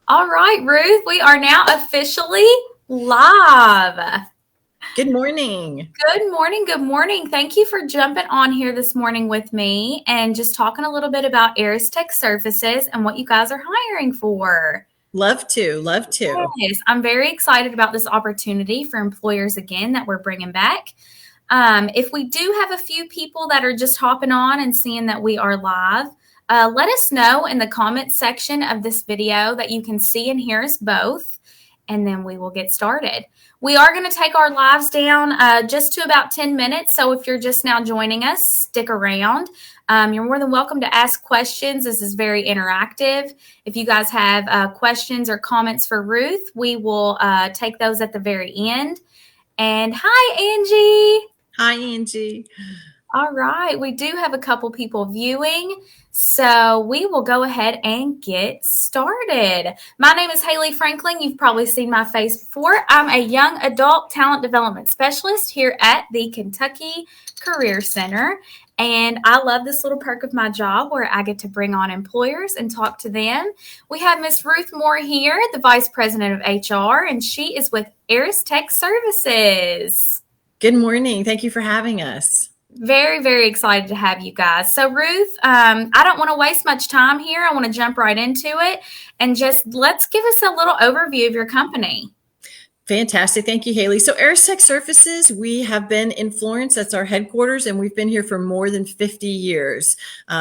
All right, Ruth, we are now officially live. Good morning. Good morning. Good morning. Thank you for jumping on here this morning with me and just talking a little bit about Aristech Surfaces and what you guys are hiring for. Love to, love to. Yes, I'm very excited about this opportunity for employers again that we're bringing back. If we do have a few people that are just hopping on and seeing that we are live, let us know in the comments section of this video that you can see and hear us both, and then we will get started. We are going to take our lives down just to about 10 minutes, so if you're just now joining us, stick around. You're more than welcome to ask questions. This is very interactive. If you guys have questions or comments for Ruth, we will take those at the very end. And hi, Angie. Hi, Angie. All right, we do have a couple people viewing, so we will go ahead and get started. My name is Haley Franklin. You've probably seen my face before. I'm a young adult talent development specialist here at the Kentucky Career Center, and I love this little perk of my job where I get to bring on employers and talk to them. We have Miss Ruth Moore here, the Vice President of HR, and she is with Aristech Surfaces. Good morning. Thank you for having us. Very, very excited to have you guys. So, Ruth, I don't want to waste much time here. I want to jump right into it and just let's give us a little overview of your company. Fantastic. Thank you, Haley. So Aristech Surfaces, we have been in Florence. That's our headquarters, and we've been here for more than 50 years.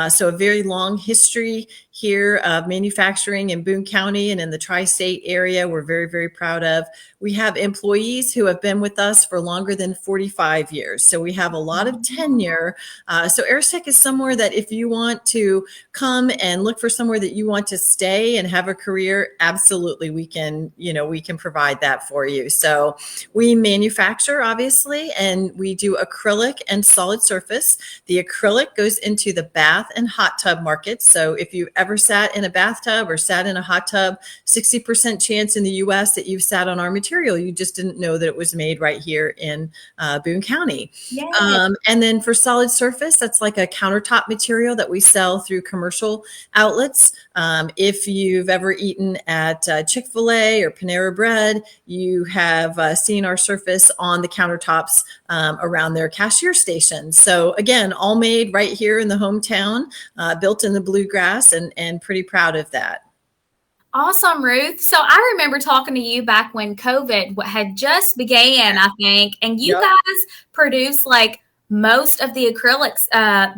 So a very long history here of manufacturing in Boone County and in the tri-state area. We're very, very proud of. We have employees who have been with us for longer than 45 years. So we have a lot of tenure. So Aristech is somewhere that if you want to come and look for somewhere that you want to stay and have a career, absolutely, we can provide that for you. So we manufacture, obviously, and we do acrylic and solid surface. The acrylic goes into the bath and hot tub markets. So if you've ever sat in a bathtub or sat in a hot tub, 60% chance in the US that you've sat on our material. You just didn't know that it was made right here in Boone County. And then for solid surface, that's like a countertop material that we sell through commercial outlets. If you've ever eaten at Chick-fil-A or Panera Bread, you have seen our surface on the countertops around their cashier stations. So again, all made right here in the hometown, built in the bluegrass, and pretty proud of that. Awesome, Ruth. So I remember talking to you back when COVID had just began, I think, and you guys produced like most of the acrylics,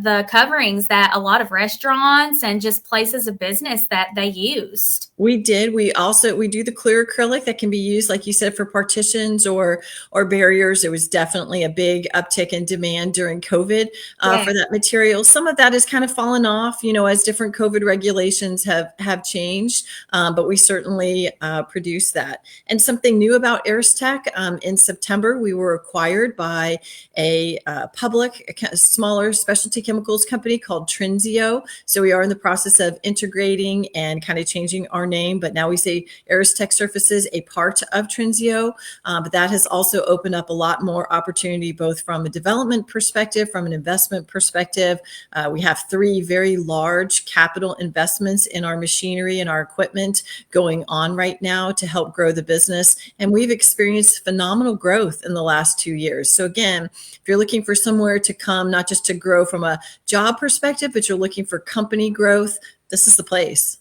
the coverings that a lot of restaurants and just places of business that they used. We did. We do the clear acrylic that can be used, like you said, for partitions or barriers. There was definitely a big uptick in demand during COVID for that material. Some of that has kind of fallen off, as different COVID regulations have changed. But we certainly produce that. And something new about Aristech, in September, we were acquired by a smaller specialty chemicals company called Trinseo. So we are in the process of integrating and kind of changing our name, but now we say Aristech Surfaces, a part of Trinseo. But that has also opened up a lot more opportunity, both from a development perspective, from an investment perspective. We have 3 very large capital investments in our machinery and our equipment going on right now to help grow the business. And we've experienced phenomenal growth in the last 2 years. So again, if you're looking for somewhere to come, not just to grow from a job perspective, but you're looking for company growth, this is the place.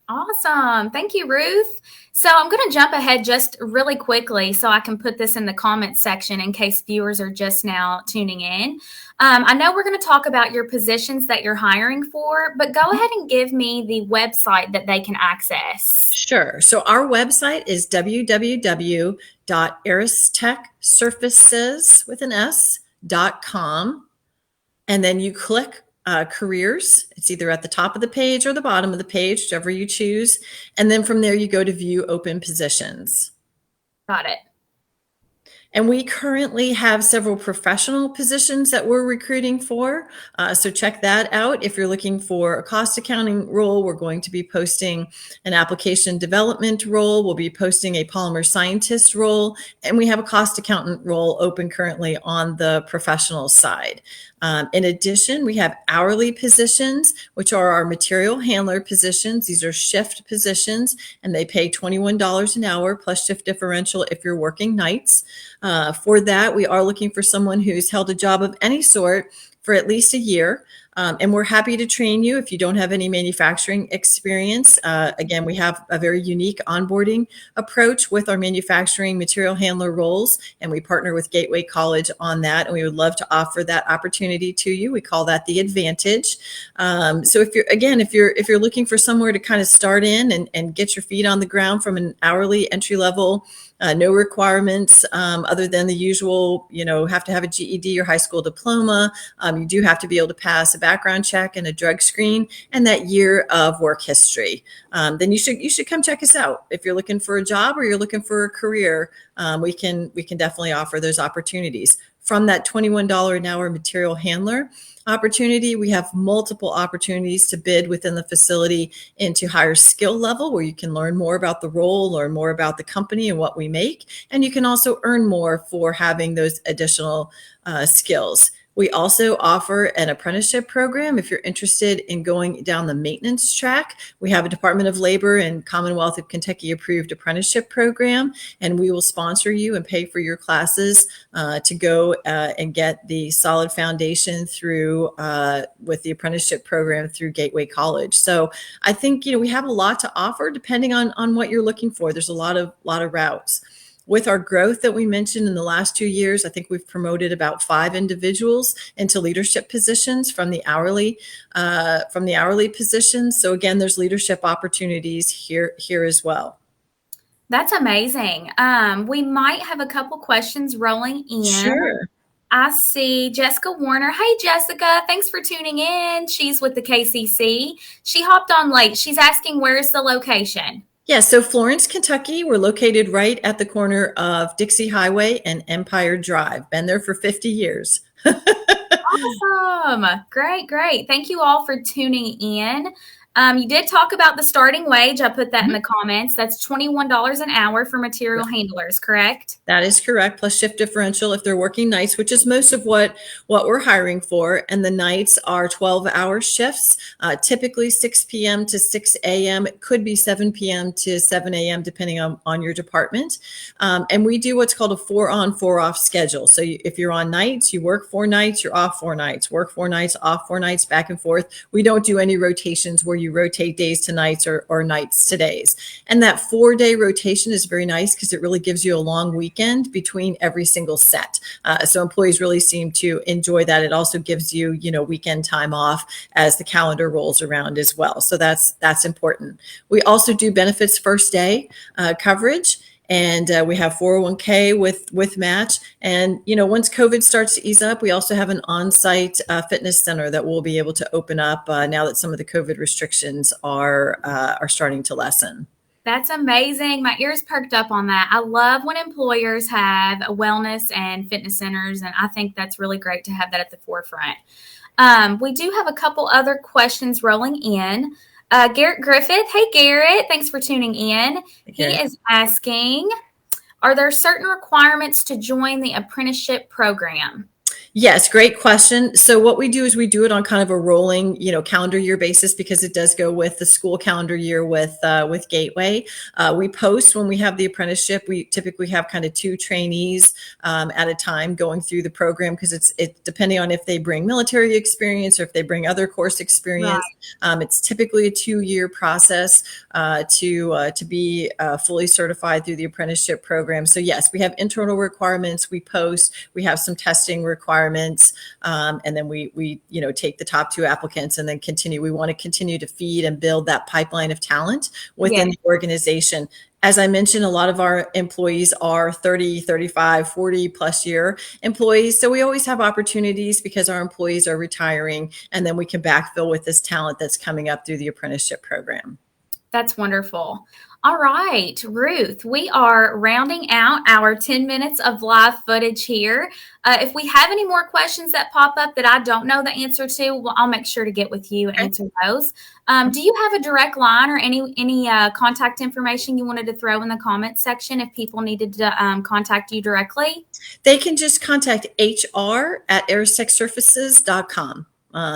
Awesome. Thank you, Ruth. So I'm going to jump ahead just really quickly so I can put this in the comments section in case viewers are just now tuning in. I know we're going to talk about your positions that you're hiring for, but go ahead and give me the website that they can access. Sure. So our website is www.aristechsurfaces.com. And then you click careers. It's either at the top of the page or the bottom of the page, whichever you choose. And then from there, you go to view open positions. Got it. And we currently have several professional positions that we're recruiting for. So check that out. If you're looking for a cost accounting role, we're going to be posting an application development role. We'll be posting a polymer scientist role. And we have a cost accountant role open currently on the professional side. In addition, we have hourly positions, which are our material handler positions. These are shift positions, and they pay $21 an hour plus shift differential if you're working nights. For that, we are looking for someone who's held a job of any sort for at least a year. And we're happy to train you if you don't have any manufacturing experience. Again, we have a very unique onboarding approach with our manufacturing material handler roles, and we partner with Gateway College on that. And we would love to offer that opportunity to you. We call that the advantage. So if you're looking for somewhere to kind of start in and get your feet on the ground from an hourly entry level, no requirements other than the usual, have to have a GED or high school diploma. You do have to be able to pass a background check and a drug screen and that year of work history. Then you should come check us out. If you're looking for a job or you're looking for a career, we can definitely offer those opportunities. From that $21 an hour material handler opportunity, we have multiple opportunities to bid within the facility into higher skill level, where you can learn more about the role, learn more about the company and what we make, and you can also earn more for having those additional skills. We also offer an apprenticeship program if you're interested in going down the maintenance track. We have a Department of Labor and Commonwealth of Kentucky approved apprenticeship program, and we will sponsor you and pay for your classes to go and get the solid foundation through with the apprenticeship program through Gateway College. So I think we have a lot to offer depending on what you're looking for. There's a lot of routes. With our growth that we mentioned in the last 2 years, I think we've promoted about 5 individuals into leadership positions from the hourly positions. So again, there's leadership opportunities here as well. That's amazing. We might have a couple questions rolling in. Sure. I see Jessica Warner. Hey, Jessica. Thanks for tuning in. She's with the KCC. She hopped on late. She's asking, where's the location? Yeah, so Florence, Kentucky, we're located right at the corner of Dixie Highway and Empire Drive. Been there for 50 years. Awesome. Great. Thank you all for tuning in. You did talk about the starting wage. I put that in the comments. That's $21 an hour for material handlers, correct? That is correct, plus shift differential if they're working nights, which is most of what we're hiring for. And the nights are 12-hour shifts, typically 6 p.m. to 6 a.m. It could be 7 p.m. to 7 a.m. depending on your department. And we do what's called a 4-on, 4-off schedule. So if you're on nights, you work 4 nights, you're off 4 nights, work 4 nights, off 4 nights, back and forth. We don't do any rotations where you rotate days to nights or nights to days. And that 4-day rotation is very nice because it really gives you a long weekend between every single set. So employees really seem to enjoy that. It also gives you, weekend time off as the calendar rolls around as well. So that's important. We also do benefits first day coverage. And we have 401k with match. And, once COVID starts to ease up, we also have an on-site fitness center that we'll be able to open up now that some of the COVID restrictions are starting to lessen. That's amazing. My ears perked up on that. I love when employers have wellness and fitness centers, and I think that's really great to have that at the forefront. We do have a couple other questions rolling in. Garrett Griffith. Hey, Garrett. Thanks for tuning in. He is asking, are there certain requirements to join the apprenticeship program? Yes, great question. So what we do is we do it on kind of a rolling, calendar year basis because it does go with the school calendar year with Gateway. We post when we have the apprenticeship. We typically have kind of 2 trainees at a time going through the program because it's depending on if they bring military experience or if they bring other course experience. Right. It's typically a 2-year process to be fully certified through the apprenticeship program. So yes, we have internal requirements. We post. We have some testing requirements. And then we take the top 2 applicants and then continue. We want to continue to feed and build that pipeline of talent within the organization. As I mentioned, a lot of our employees are 30, 35, 40 plus year employees. So we always have opportunities because our employees are retiring, and then we can backfill with this talent that's coming up through the apprenticeship program. That's wonderful. All right, Ruth, we are rounding out our 10 minutes of live footage here. If we have any more questions that pop up that I don't know the answer to, well, I'll make sure to get with you and Okay. answer those. Do you have a direct line or any contact information you wanted to throw in the comments section if people needed to contact you directly? They can just contact hr@aristechsurfaces.com.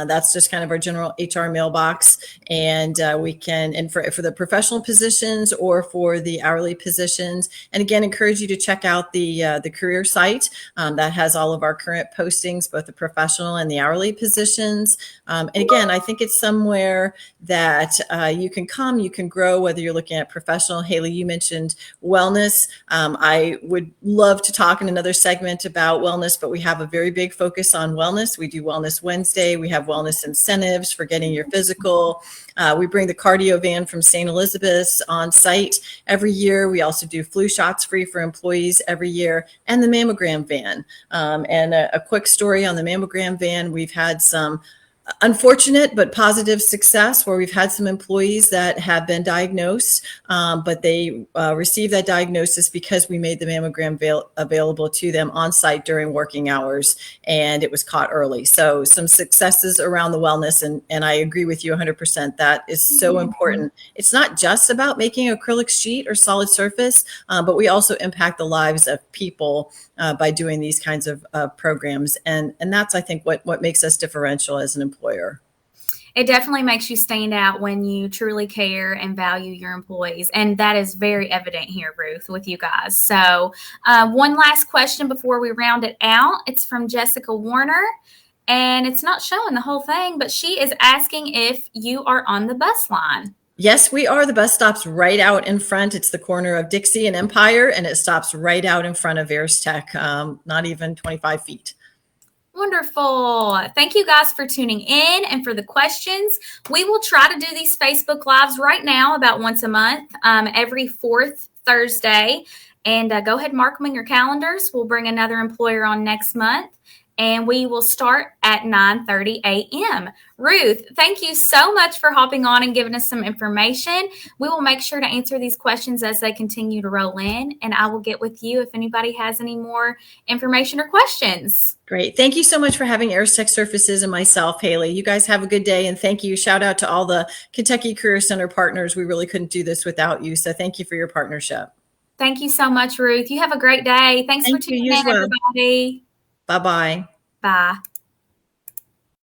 That's just kind of our general HR mailbox, and we can, and for the professional positions or for the hourly positions. And again, encourage you to check out the career site that has all of our current postings, both the professional and the hourly positions. And again, I think it's somewhere that you can come, you can grow, whether you're looking at professional. Haley, you mentioned wellness. I would love to talk in another segment about wellness, but we have a very big focus on wellness. We do Wellness Wednesday. We have wellness incentives for getting your physical. We bring the cardio van from St. Elizabeth's on site every year. We also do flu shots free for employees every year, and the mammogram van. And a quick story on the mammogram van, we've had some unfortunate but positive success where we've had some employees that have been diagnosed, but they received that diagnosis because we made the mammogram available to them on site during working hours, and it was caught early. So some successes around the wellness, and I agree with you 100%. That is so important. It's not just about making acrylic sheet or solid surface, but we also impact the lives of people by doing these kinds of programs. And that's, I think, what makes us differential as an employer. It definitely makes you stand out when you truly care and value your employees. And that is very evident here, Ruth, with you guys. So, one last question before we round it out. It's from Jessica Warner, and it's not showing the whole thing, but she is asking if you are on the bus line. Yes, we are. The bus stops right out in front. It's the corner of Dixie and Empire, and it stops right out in front of Aristech, not even 25 feet. Wonderful. Thank you guys for tuning in and for the questions. We will try to do these Facebook Lives right now about once a month, every fourth Thursday. And go ahead and mark them in your calendars. We'll bring another employer on next month, and we will start at 9:30 a.m. Ruth, thank you so much for hopping on and giving us some information. We will make sure to answer these questions as they continue to roll in, and I will get with you if anybody has any more information or questions. Great. Thank you so much for having Aristech Surfaces and myself, Haley. You guys have a good day, and thank you. Shout out to all the Kentucky Career Center partners. We really couldn't do this without you, so thank you for your partnership. Thank you so much, Ruth. You have a great day. Thanks for Thank you. tuning You as in, well. everybody. Bye-bye. Bye.